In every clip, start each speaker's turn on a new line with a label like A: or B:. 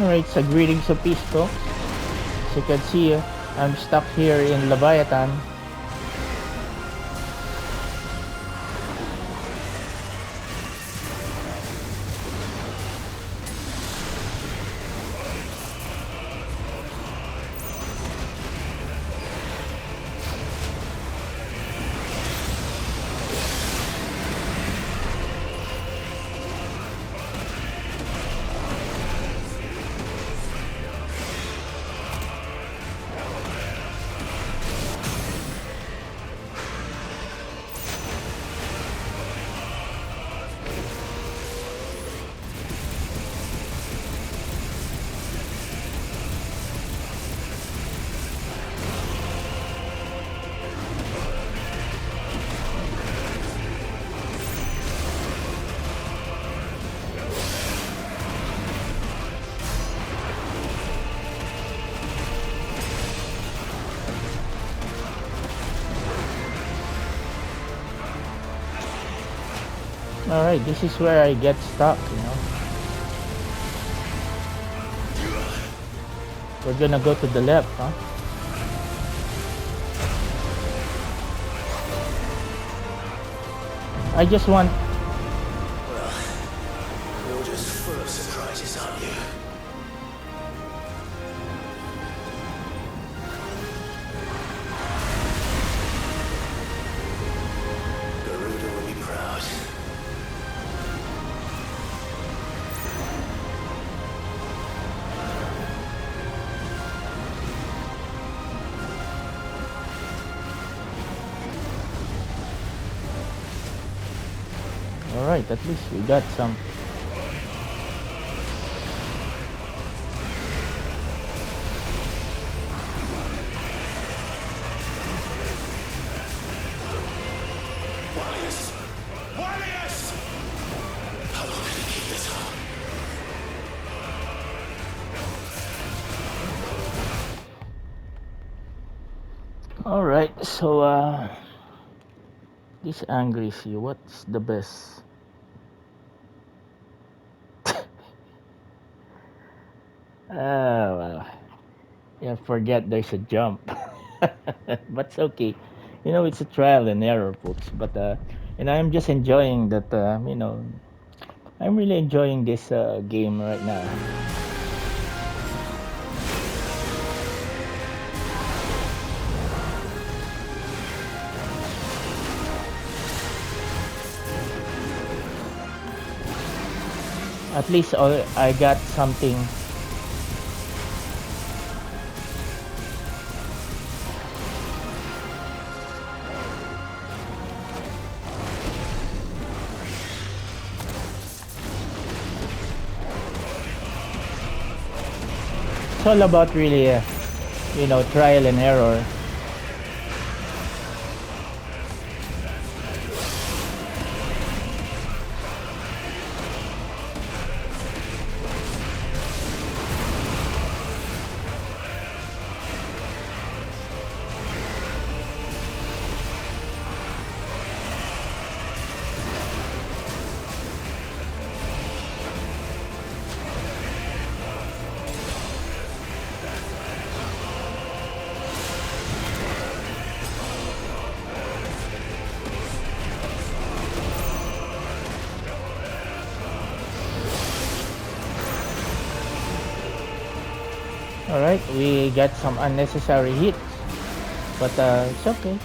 A: Alright, so greetings of peace, folks. As you can see, I'm stuck here in Leviathan. Alright, this is where I get stuck, We're gonna go to the left, huh? I just want...
B: Well, you're just full of surprises, aren't you? Garuda will be proud.
A: Alright, at least we got some.
B: Warriors! Warriors! How long can you keep this up?
A: Alright, so this angry sea, what's the best? Well, yeah, forget there's a jump. But it's okay. It's a trial and error, folks. But I'm just enjoying that. I'm really enjoying this game right now. At least I got something. It's all about really, trial and error. Alright, we got some unnecessary hits, but it's okay.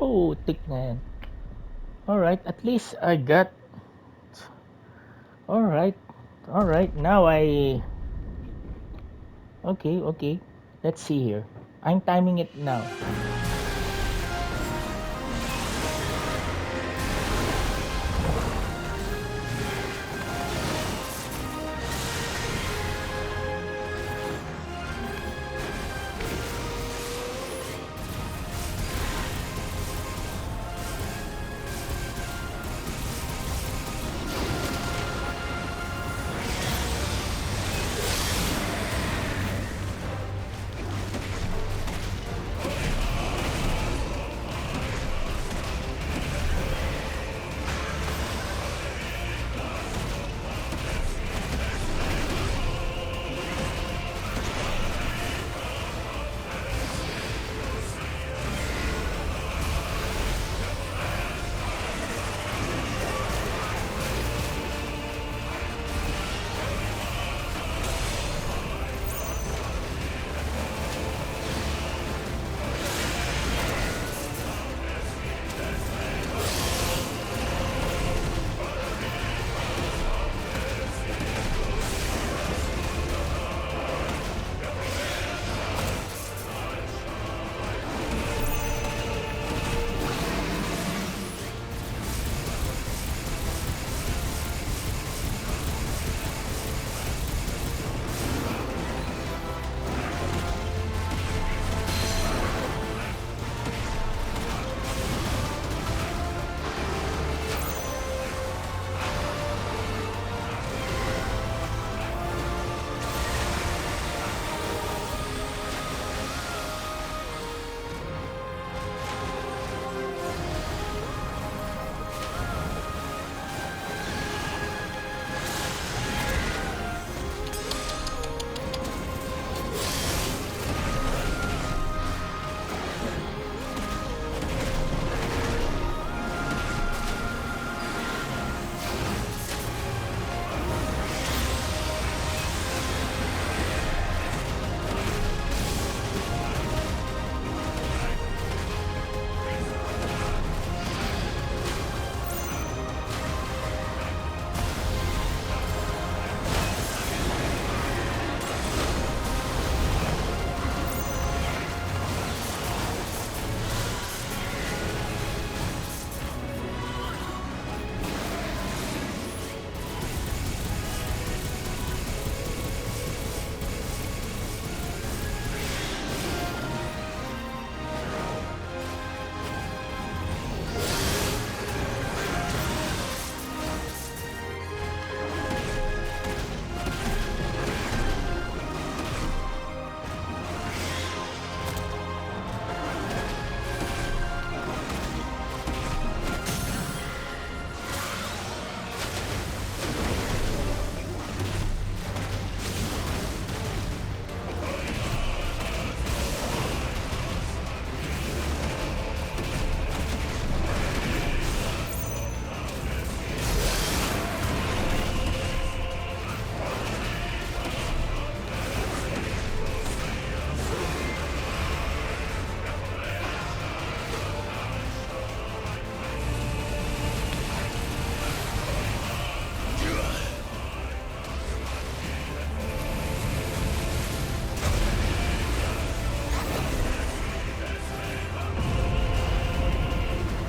A: Oh, thick man. All right, at least I got. All right, all right. Now I. Okay, okay. Let's see here. I'm timing it now.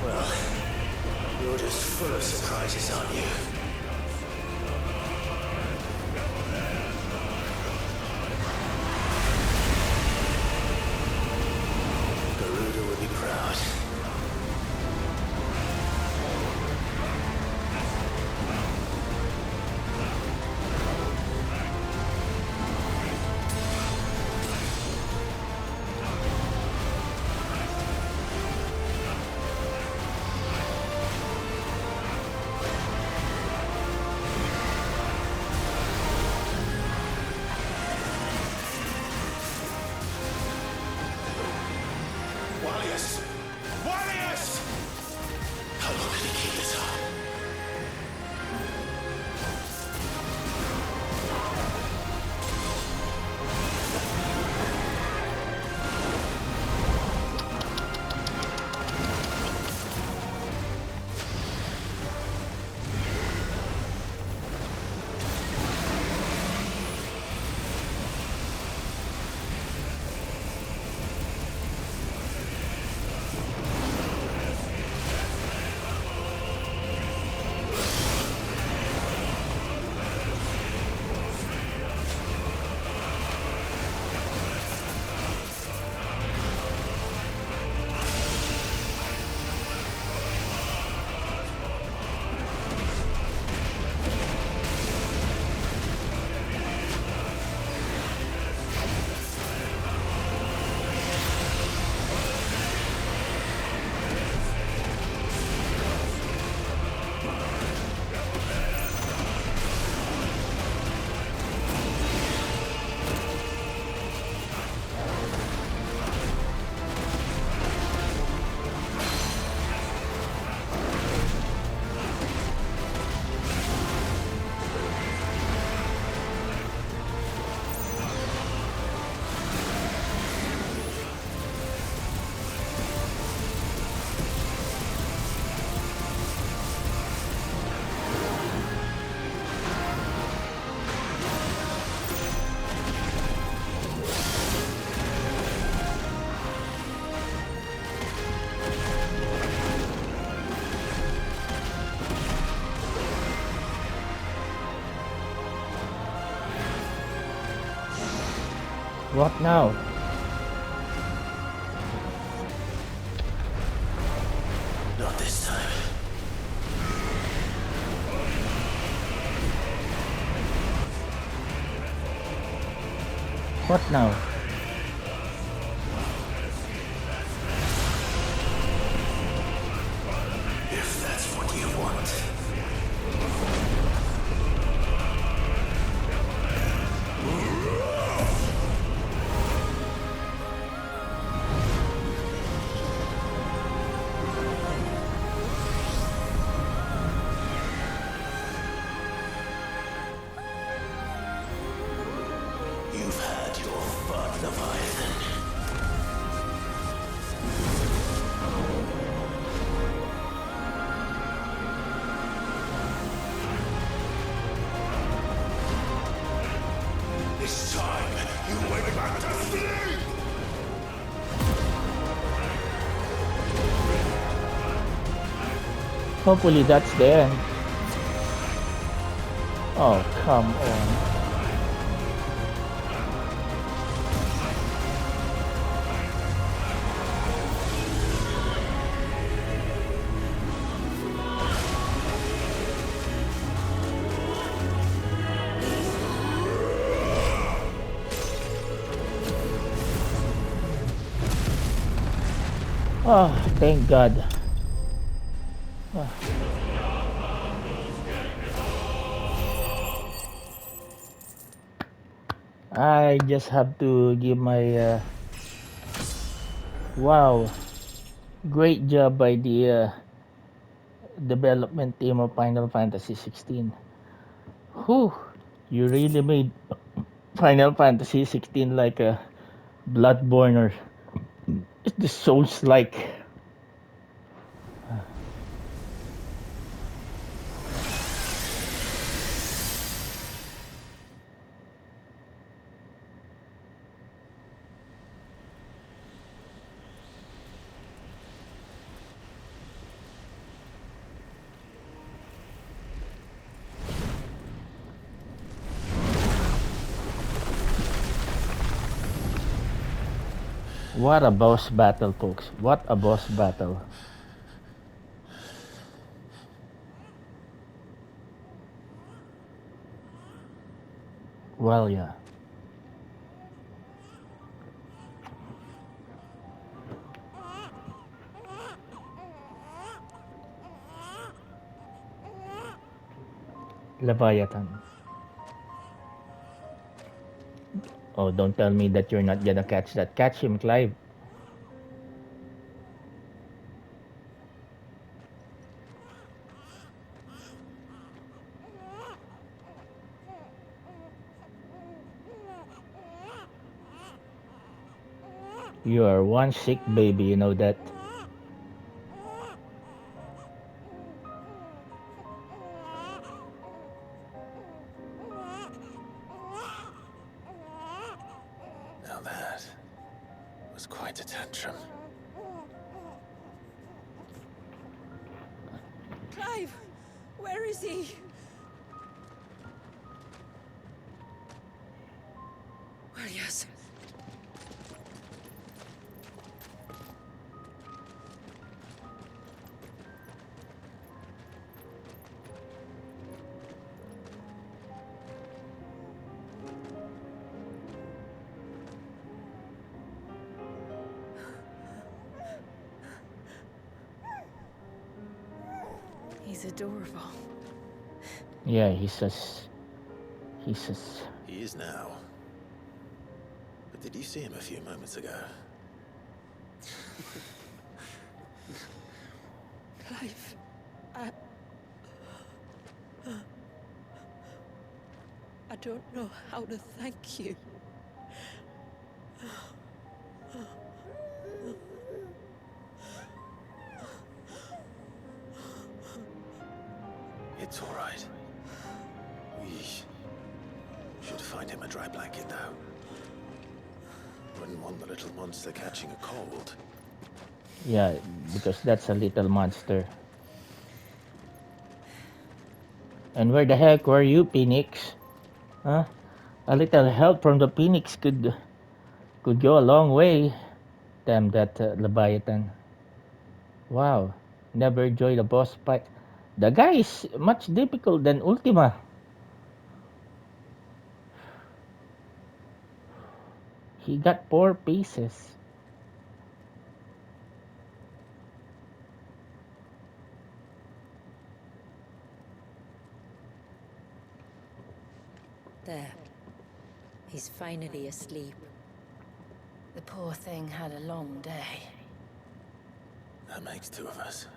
B: Well, you're just full of surprises, aren't you? Garuda would be proud. Warriors! Warriors! How long can you keep this up?
A: What now?
B: Not this time.
A: What now?
B: If that's what you want. You've had your fun, Leviathan. It's time you went back to sleep!
A: Hopefully that's the end. Oh, come on. Oh, thank God. Ah, I just have to give my wow, great job by the development team of Final Fantasy 16. Whew, you really made Final Fantasy 16 like a Bloodborne or the Souls like. What a boss battle, folks. What a boss battle. Well, yeah. Leviathan. Oh, don't tell me that you're not gonna catch that. Catch him, Clive. You are one sick baby, you know that.
B: Now that was quite a tantrum.
C: Clive! Where is he? Well, yes. He's adorable.
A: Yeah, he's
B: He is now. But did you see him a few moments ago?
C: Clive, I don't know how to thank you.
B: It's all right. We should find him a dry blanket, though. Wouldn't want the little monster catching a cold.
A: yeah, because that's a little monster. And where the heck were you, Phoenix? Huh? A little help from the Phoenix could Could go a long way. Damn that Leviathan. Wow. Never enjoyed a boss fight. The guy is much difficult than Ultima. He got 4 pieces.
C: There. He's finally asleep.
D: The poor thing had a long day.
B: That makes 2 of us.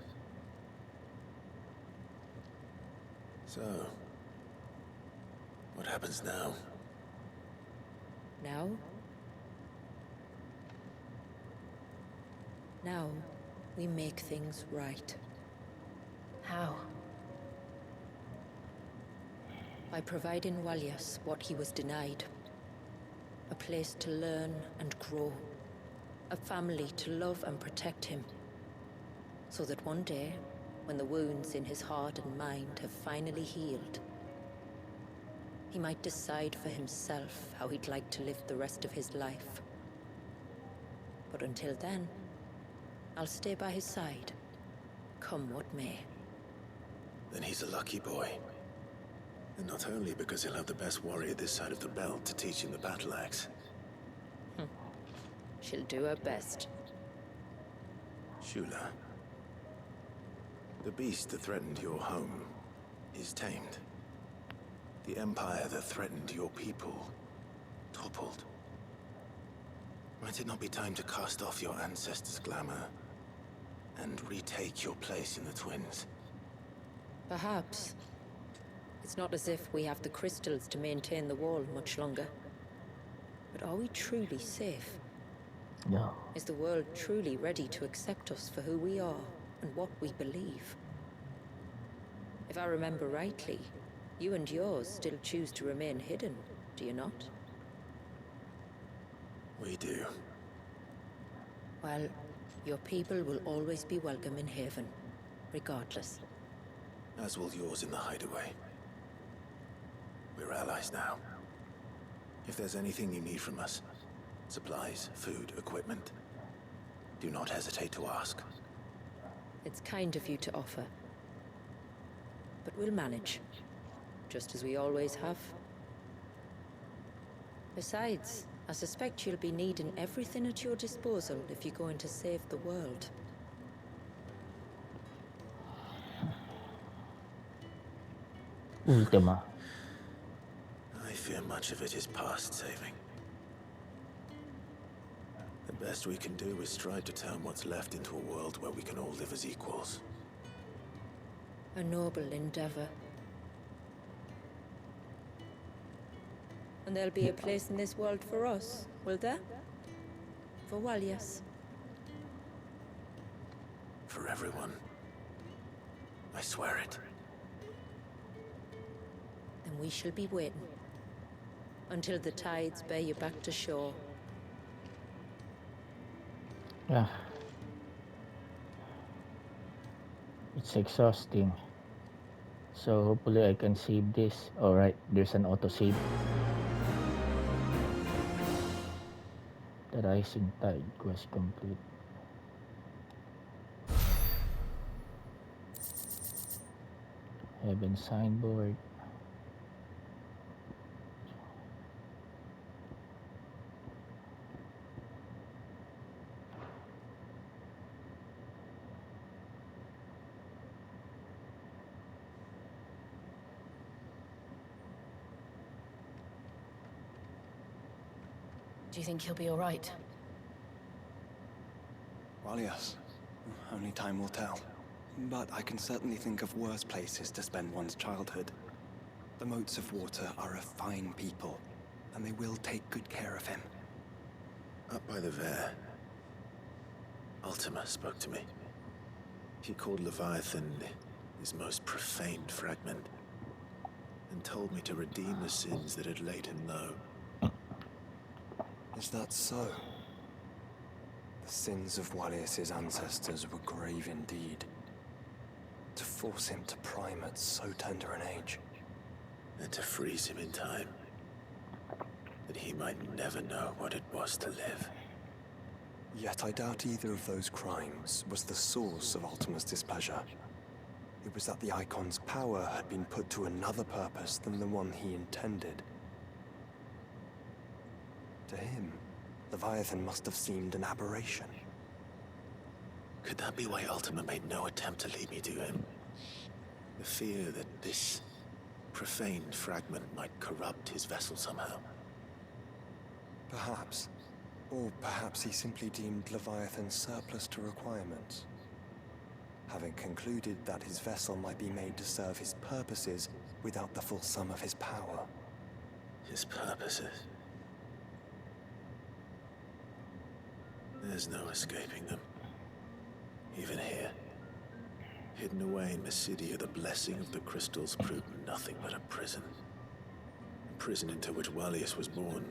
B: So, what happens now?
C: Now? Now, we make things right.
D: How?
C: By providing Walyas what he was denied. A place to learn and grow. A family to love and protect him. So that one day, when the wounds in his heart and mind have finally healed, he might decide for himself how he'd like to live the rest of his life. But until then, I'll stay by his side, come what may.
B: Then he's a lucky boy. And not only because he'll have the best warrior this side of the belt to teach him the battle axe.
C: She'll do her best.
B: Shula, the beast that threatened your home is tamed. The empire that threatened your people toppled. Might it not be time to cast off your ancestors' glamour and retake your place in the Twins?
C: Perhaps. It's not as if we have the crystals to maintain the wall much longer. But are we truly safe?
A: No.
C: Is the world truly ready to accept us for who we are and what we believe? If I remember rightly, you and yours still choose to remain hidden, do you not?
B: We do.
C: Well, your people will always be welcome in Haven, regardless.
B: As will yours in the hideaway. We're allies now. If there's anything you need from us, supplies, food, equipment, do not hesitate to ask.
C: It's kind of you to offer. But we'll manage, just as we always have. Besides, I suspect you'll be needing everything at your disposal if you're going to save the world.
A: Ultima.
B: I fear much of it is past saving. The best we can do is strive to turn what's left into a world where we can all live as equals.
C: A noble endeavor. And there'll be a place in this world for us, will there? For Walyas.
B: For everyone. I swear it.
C: Then we shall be waiting. Until the tides bear you back to shore.
A: Yeah. It's exhausting. So hopefully I can save this. Alright, there's an autosave. The Rising Tide quest complete. Heaven signboard.
D: Do you think he'll be all right?
E: Well, yes. Only time will tell. But I can certainly think of worse places to spend one's childhood. The Moats of Water are a fine people, and they will take good care of him.
B: Up by the Vare, Ultima spoke to me. He called Leviathan his most profaned fragment, and told me to redeem the sins that had laid him low.
E: Is that so? The sins of Walyas' ancestors were grave indeed. To force him to prime at so tender an age.
B: And to freeze him in time. that he might never know what it was to live.
E: Yet I doubt either of those crimes was the source of Ultima's displeasure. It was that the Icon's power had been put to another purpose than the one he intended. To him, Leviathan must have seemed an aberration.
B: Could that be why Ultima made no attempt to lead me to him? The fear that this profaned fragment might corrupt his vessel somehow.
E: Perhaps. Or perhaps he simply deemed Leviathan surplus to requirements. Having concluded that his vessel might be made to serve his purposes without the full sum of his power.
B: His purposes. There's no escaping them. Even here. Hidden away in Mysidia, the blessing of the crystals proved nothing but a prison. A prison into which Wallius was born,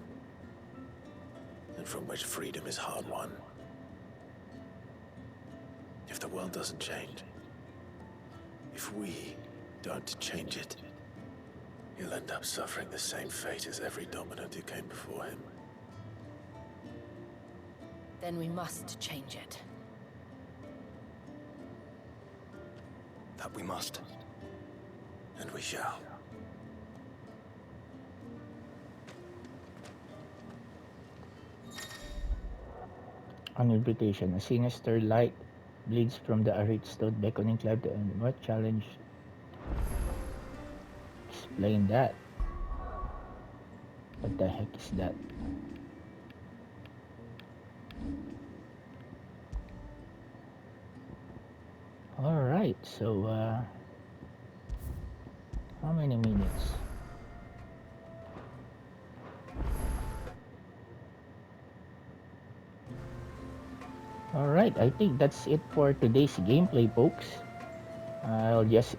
B: and from which freedom is hard won. If the world doesn't change, if we don't change it, he'll end up suffering the same fate as every dominant who came before him.
D: Then we must change it.
E: That we must.
B: And we shall.
A: On invitation, a sinister light bleeds from the arid stone, beckoning Clive to end. What challenge? Explain that. What the heck is that? Alright, so how many minutes? Alright, I think that's it for today's gameplay, folks. I'll just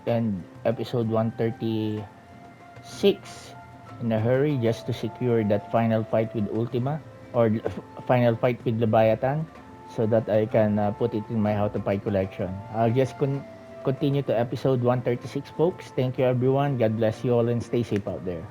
A: end episode 136 in a hurry just to secure that final fight with Ultima, or final fight with Leviathan, so that I can put it in my How to Fight collection. I'll just continue to episode 136, folks. Thank you, everyone. God bless you all and stay safe out there.